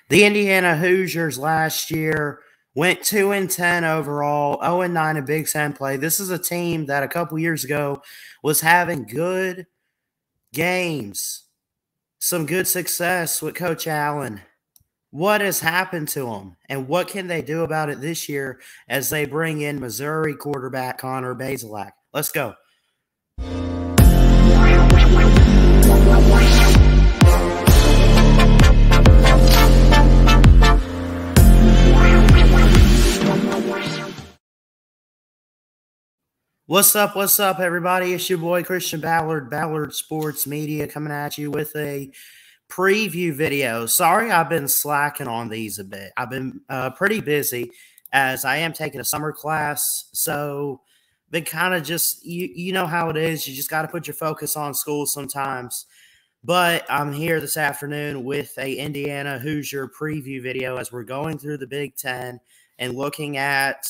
The Indiana Hoosiers last year went 2-10 overall, 0-9 in Big Ten play. This is a team that a couple years ago was having good games, some good success with Coach Allen. What has happened to them, and what can they do about it this year as they bring in Missouri quarterback Connor Bazelak? Let's go. What's up, everybody? It's your boy, Christian Ballard, Ballard Sports Media, coming at you with a preview video. Sorry I've been slacking on these a bit. I've been pretty busy as I am taking a summer class, so been kind of just, you know how it is. You just got to put your focus on school sometimes. But I'm here this afternoon with a Indiana Hoosier preview video as we're going through the Big Ten and looking at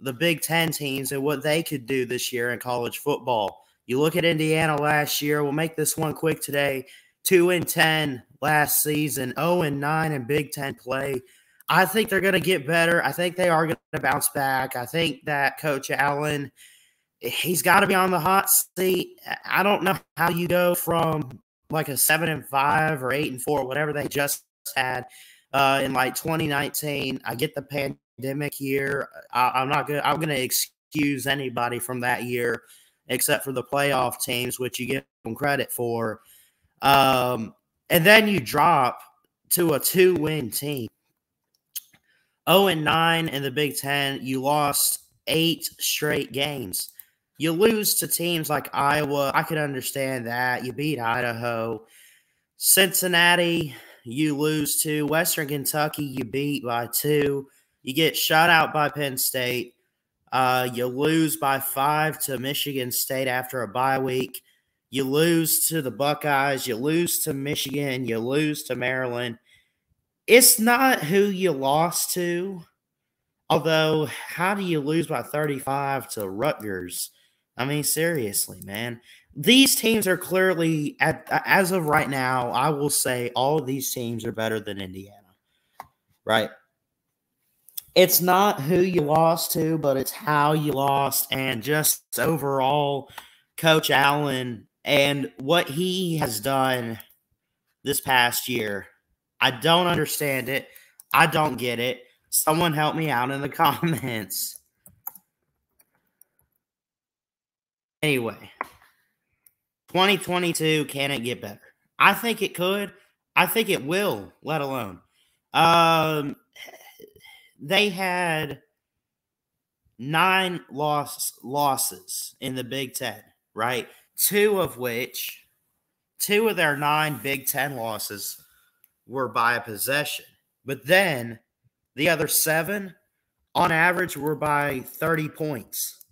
the Big Ten teams and what they could do this year in college football. You look at Indiana last year. We'll make this one quick today. 2-10 last season, 0-9 in Big Ten play. I think they're going to get better. I think they are going to bounce back. I think that Coach Allen, he's got to be on the hot seat. I don't know how you go from like a 7-5 or 8-4, whatever they just had in like 2019. I get the pandemic year. I'm going to excuse anybody from that year except for the playoff teams, which you give them credit for. And then you drop to a 2-win team. 0-9 in the Big Ten. You lost 8 straight games. You lose to teams like Iowa. I could understand that. You beat Idaho. Cincinnati, you lose to. Western Kentucky, you beat by 2. You get shut out by Penn State. You lose by 5 to Michigan State after a bye week. You lose to the Buckeyes. You lose to Michigan. You lose to Maryland. It's not who you lost to. Although, how do you lose by 35 to Rutgers? I mean, seriously, man. These teams are clearly, as of right now, I will say all of these teams are better than Indiana. Right? It's not who you lost to, but it's how you lost, and just overall, Coach Allen and what he has done this past year. I don't understand it. I don't get it. Someone help me out in the comments. Anyway, 2022, can it get better? I think it could. I think it will, let alone. They had 9 losses in the Big Ten, right? 2 of their 9 Big Ten losses were by a possession. But then the other 7, on average, were by 30 points.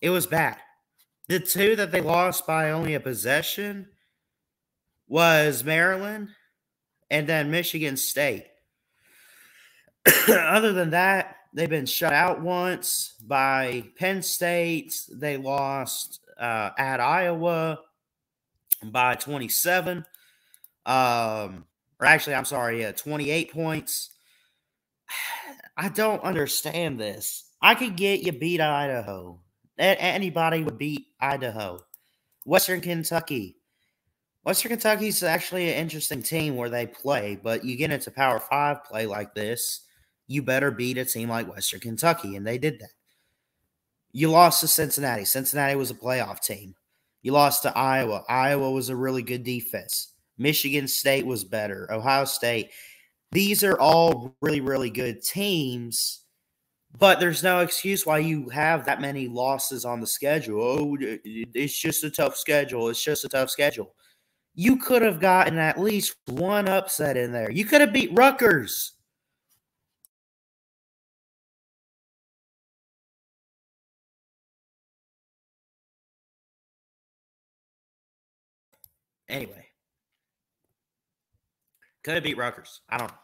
It was bad. The 2 that they lost by only a possession was Maryland and then Michigan State. Other than that, they've been shut out once by Penn State. They lost at Iowa by 27. Or actually, I'm sorry, 28 points. I don't understand this. I could get you beat Idaho. Anybody would beat Idaho. Western Kentucky. Western Kentucky's actually an interesting team where they play, but you get into Power 5 play like this, you better beat a team like Western Kentucky, and they did that. You lost to Cincinnati. Cincinnati was a playoff team. You lost to Iowa. Iowa was a really good defense. Michigan State was better. Ohio State. These are all really, really good teams, but there's no excuse why you have that many losses on the schedule. Oh, it's just a tough schedule. It's just a tough schedule. You could have gotten at least one upset in there. You could have beat Rutgers. Anyway. Could have beat Rutgers. I don't know.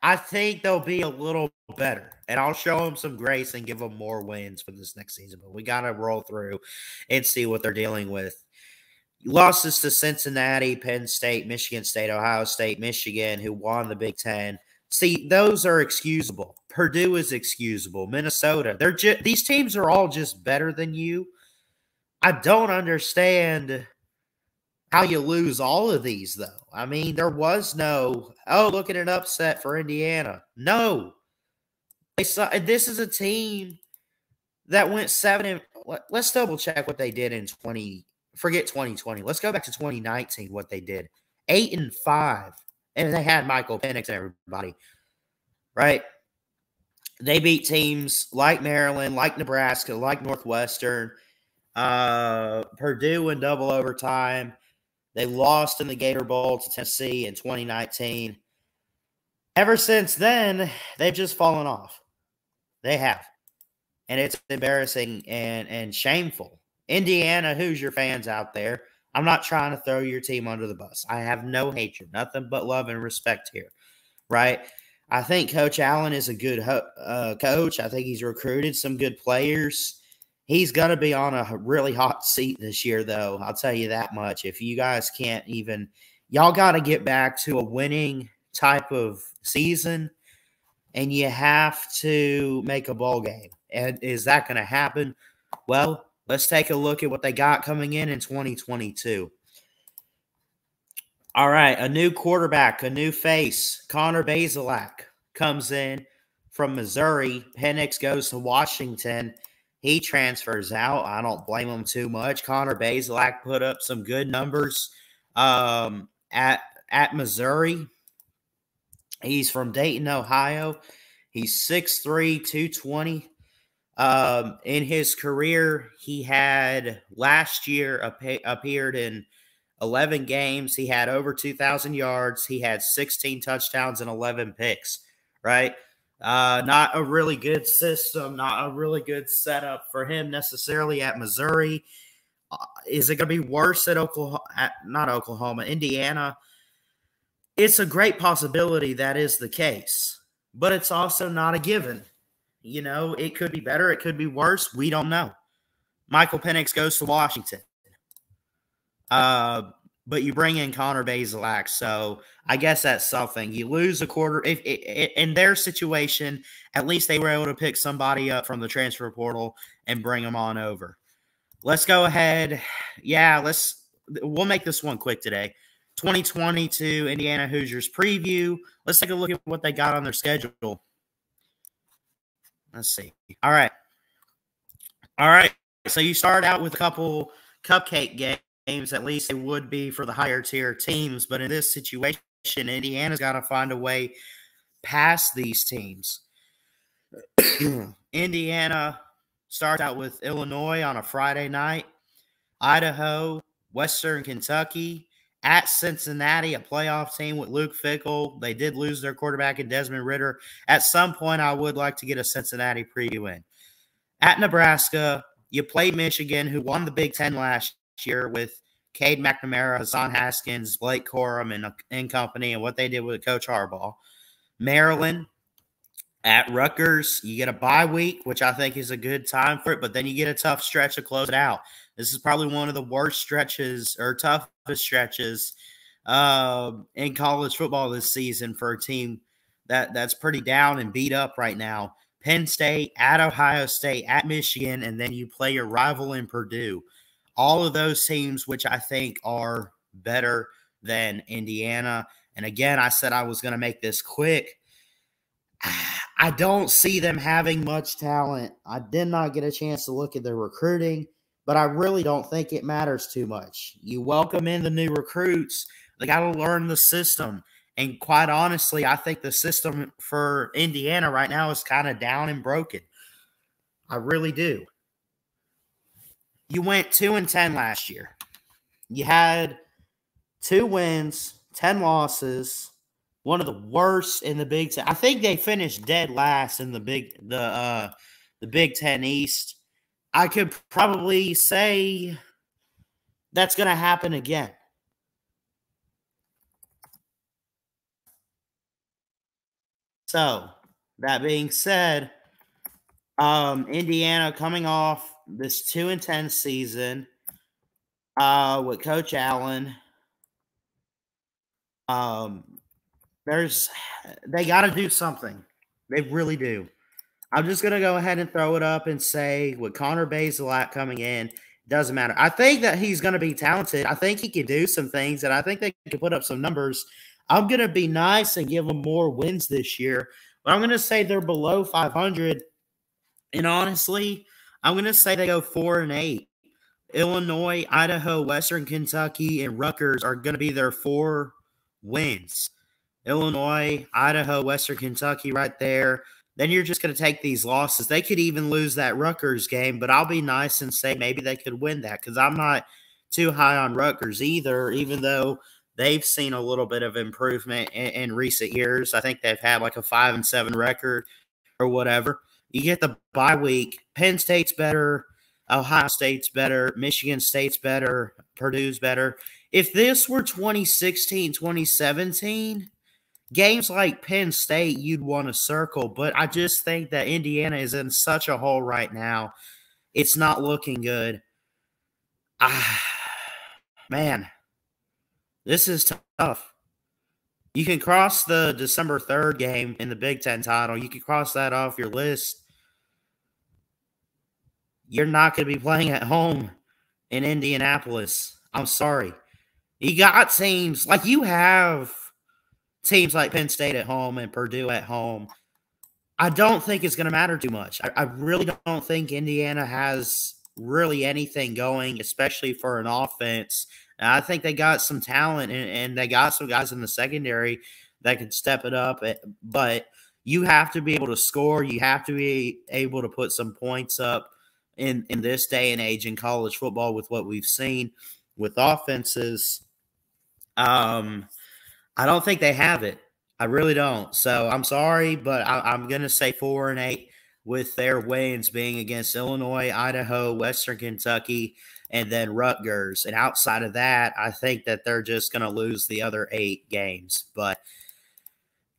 I think they'll be a little better, and I'll show them some grace and give them more wins for this next season. But we got to roll through and see what they're dealing with. Losses to Cincinnati, Penn State, Michigan State, Ohio State, Michigan, who won the Big Ten. See, those are excusable. Purdue is excusable. Minnesota, these teams are all just better than you. I don't understand how you lose all of these, though. I mean, there was no, oh, look at an upset for Indiana. No. This is a team that went 7 and let's double check what they did in 20. Forget 2020. Let's go back to 2019, what they did. 8-5. And they had Michael Penix and everybody. Right? They beat teams like Maryland, like Nebraska, like Northwestern, Purdue in double overtime. They lost in the Gator Bowl to Tennessee in 2019. Ever since then, they've just fallen off. They have. And it's embarrassing and shameful. Indiana Hoosier fans out there, I'm not trying to throw your team under the bus. I have no hatred, nothing but love and respect here, right? I think Coach Allen is a good coach. I think he's recruited some good players. He's going to be on a really hot seat this year, though. I'll tell you that much. If you guys can't even – y'all got to get back to a winning type of season, and you have to make a bowl game. And is that going to happen? Well, let's take a look at what they got coming in 2022. All right, a new quarterback, a new face. Connor Bazelak comes in from Missouri. Penix goes to Washington. He transfers out. I don't blame him too much. Connor Bazelak put up some good numbers at Missouri. He's from Dayton, Ohio. He's 6'3", 220. In his career, he had last year appeared in 11 games. He had over 2,000 yards. He had 16 touchdowns and 11 picks, right? Not a really good system, not a really good setup for him necessarily at Missouri. Is it going to be worse at Indiana? It's a great possibility that is the case, but it's also not a given. You know, it could be better. It could be worse. We don't know. Michael Penix goes to Washington. But you bring in Connor Bazelak, so I guess that's something. You lose a quarter. If in their situation, at least they were able to pick somebody up from the transfer portal and bring them on over. Let's go ahead. Yeah, we'll make this one quick today. 2022 Indiana Hoosiers preview. Let's take a look at what they got on their schedule. Let's see. All right. So you start out with a couple cupcake games, at least it would be for the higher tier teams. But in this situation, Indiana's got to find a way past these teams. Indiana starts out with Illinois on a Friday night, Idaho, Western Kentucky, at Cincinnati, a playoff team with Luke Fickell. They did lose their quarterback in Desmond Ridder. At some point, I would like to get a Cincinnati preview in. At Nebraska, you played Michigan, who won the Big Ten last year with Cade McNamara, Hassan Haskins, Blake Corum, and company, and what they did with Coach Harbaugh. Maryland, at Rutgers, you get a bye week, which I think is a good time for it, but then you get a tough stretch to close it out. This is probably one of the worst stretches or toughest stretches in college football this season for a team that's pretty down and beat up right now. Penn State, at Ohio State, at Michigan, and then you play your rival in Purdue. All of those teams, which I think are better than Indiana. And again, I said I was going to make this quick. I don't see them having much talent. I did not get a chance to look at their recruiting, but I really don't think it matters too much. You welcome in the new recruits. They got to learn the system. And quite honestly, I think the system for Indiana right now is kind of down and broken. I really do. You went 2-10 last year. You had 2 wins, 10 losses, one of the worst in the Big Ten. I think they finished dead last in the Big Ten East. I could probably say that's going to happen again. So, that being said, Indiana coming off this 2-10 season, With Coach Allen, um, they got to do something. They really do. I'm just gonna go ahead and throw it up and say with Connor Bazelak coming in, doesn't matter. I think that he's gonna be talented. I think he can do some things, and I think they can put up some numbers. I'm gonna be nice and give them more wins this year, but I'm gonna say they're below 500. And honestly, I'm gonna say they go 4-8. Illinois, Idaho, Western Kentucky, and Rutgers are gonna be their 4 wins. Illinois, Idaho, Western Kentucky right there. Then you're just going to take these losses. They could even lose that Rutgers game, but I'll be nice and say maybe they could win that because I'm not too high on Rutgers either, even though they've seen a little bit of improvement in recent years. I think they've had like a 5-7 record or whatever. You get the bye week. Penn State's better. Ohio State's better. Michigan State's better. Purdue's better. If this were 2016, 2017, games like Penn State, you'd want to circle, but I just think that Indiana is in such a hole right now. It's not looking good. Man, this is tough. You can cross the December 3rd game in the Big Ten title. You can cross that off your list. You're not going to be playing at home in Indianapolis. I'm sorry. You got teams like you have teams like Penn State at home and Purdue at home. I don't think it's going to matter too much. I really don't think Indiana has really anything going, especially for an offense. And I think they got some talent and they got some guys in the secondary that could step it up. But you have to be able to score. You have to be able to put some points up in this day and age in college football with what we've seen with offenses. I don't think they have it. I really don't. So I'm sorry, but I'm going to say 4-8 with their wins being against Illinois, Idaho, Western Kentucky, and then Rutgers. And outside of that, I think that they're just going to lose the other 8 games. But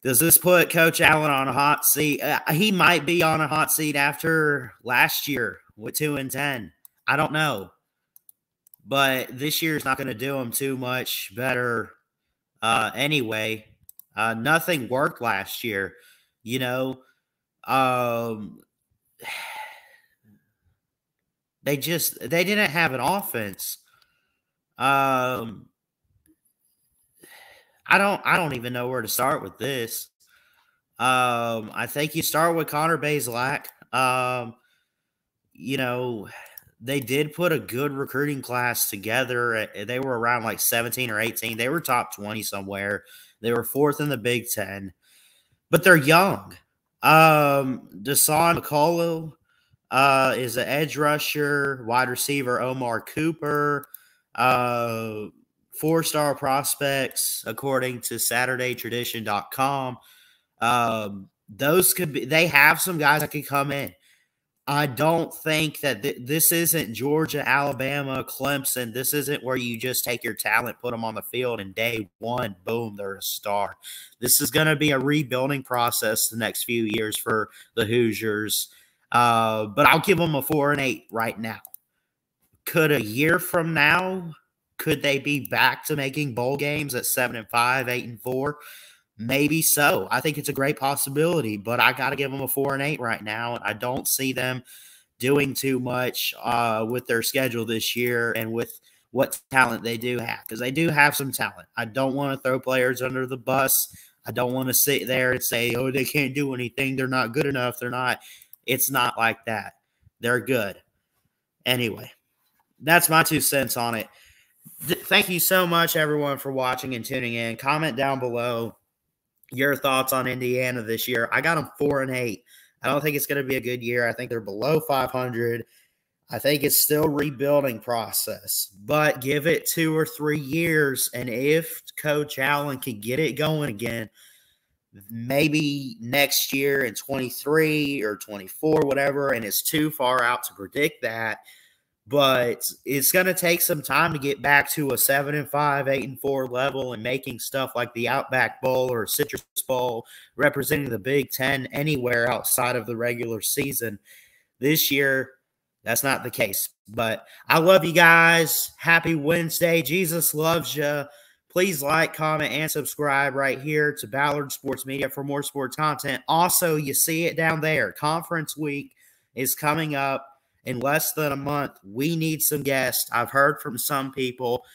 does this put Coach Allen on a hot seat? He might be on a hot seat after last year with 2-10. I don't know. But this year is not going to do him too much better anyway. Nothing worked last year, you know. They didn't have an offense. I don't even know where to start with this. I think you start with Connor Bazelak. You know, they did put a good recruiting class together. They were around like 17 or 18. They were top 20 somewhere. They were 4th in the Big Ten, but they're young. Dasan McCullough is an edge rusher, wide receiver Omar Cooper, 4-star prospects, according to SaturdayTradition.com. Those could be – they have some guys that could come in. I don't think that this isn't Georgia, Alabama, Clemson. This isn't where you just take your talent, put them on the field, and day one, boom, they're a star. This is going to be a rebuilding process the next few years for the Hoosiers. But I'll give them a 4-8 right now. Could a year from now, could they be back to making bowl games at 7-5, 8-4? Maybe so. I think it's a great possibility, but I got to give them a 4-8 right now. And I don't see them doing too much with their schedule this year and with what talent they do have, because they do have some talent. I don't want to throw players under the bus. I don't want to sit there and say, oh, they can't do anything. They're not good enough. They're not. It's not like that. They're good. Anyway, that's my 2 cents on it. Thank you so much, everyone, for watching and tuning in. Comment down below your thoughts on Indiana this year. I got them 4-8. I don't think it's going to be a good year. I think they're below 500. I think it's still rebuilding process, but give it 2 or 3 years. And if Coach Allen can get it going again, maybe next year in 23 or 24, whatever, and it's too far out to predict that. But it's going to take some time to get back to a 7-5, 8-4 level and making stuff like the Outback Bowl or Citrus Bowl representing the Big Ten anywhere outside of the regular season. This year, That's not the case. But I love you guys. Happy Wednesday. Jesus loves you. Please like, comment, and subscribe right here to Ballard Sports Media for more sports content. Also, you see it down there. Conference week is coming up in less than a month. We need some guests. I've heard from some people.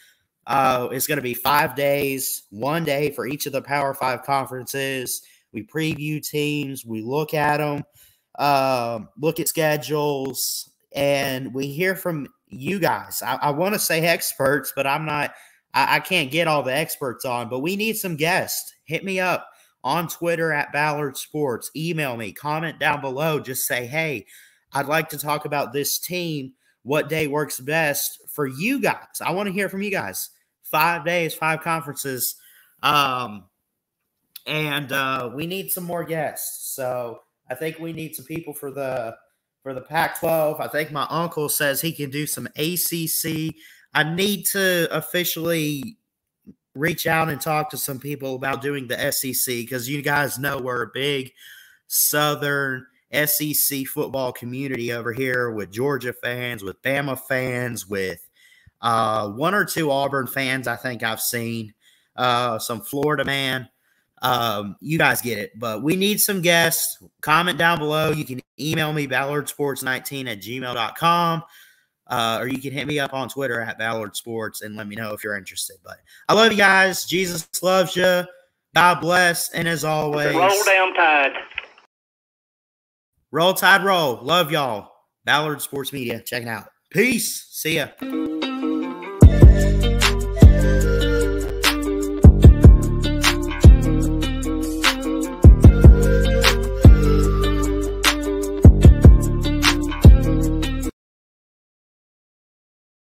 It's going to be 5 days, 1 day for each of the Power 5 conferences. We preview teams. We look at them, look at schedules, and we hear from you guys. I want to say experts, but I'm not. I can't get all the experts on, but we need some guests. Hit me up on Twitter at Ballard Sports. Email me. Comment down below. Just say, hey, I'd like to talk about this team. What day works best for you guys? I want to hear from you guys. 5 days, 5 conferences. And we need some more guests. So I think we need some people for the Pac-12. I think my uncle says he can do some ACC. I need to officially reach out and talk to some people about doing the SEC because you guys know we're a big Southern SEC football community over here with Georgia fans, with Bama fans, with 1 or 2 Auburn fans I think I've seen, some Florida man. You guys get it, but we need some guests. Comment down below. You can email me, ballardsports19@gmail.com. Or you can hit me up on Twitter at Ballard Sports and let me know if you're interested. But I love you guys. Jesus loves you. God bless. And as always, roll down Tide. Roll Tide, roll. Love y'all. Ballard Sports Media. Check it out. Peace. See ya.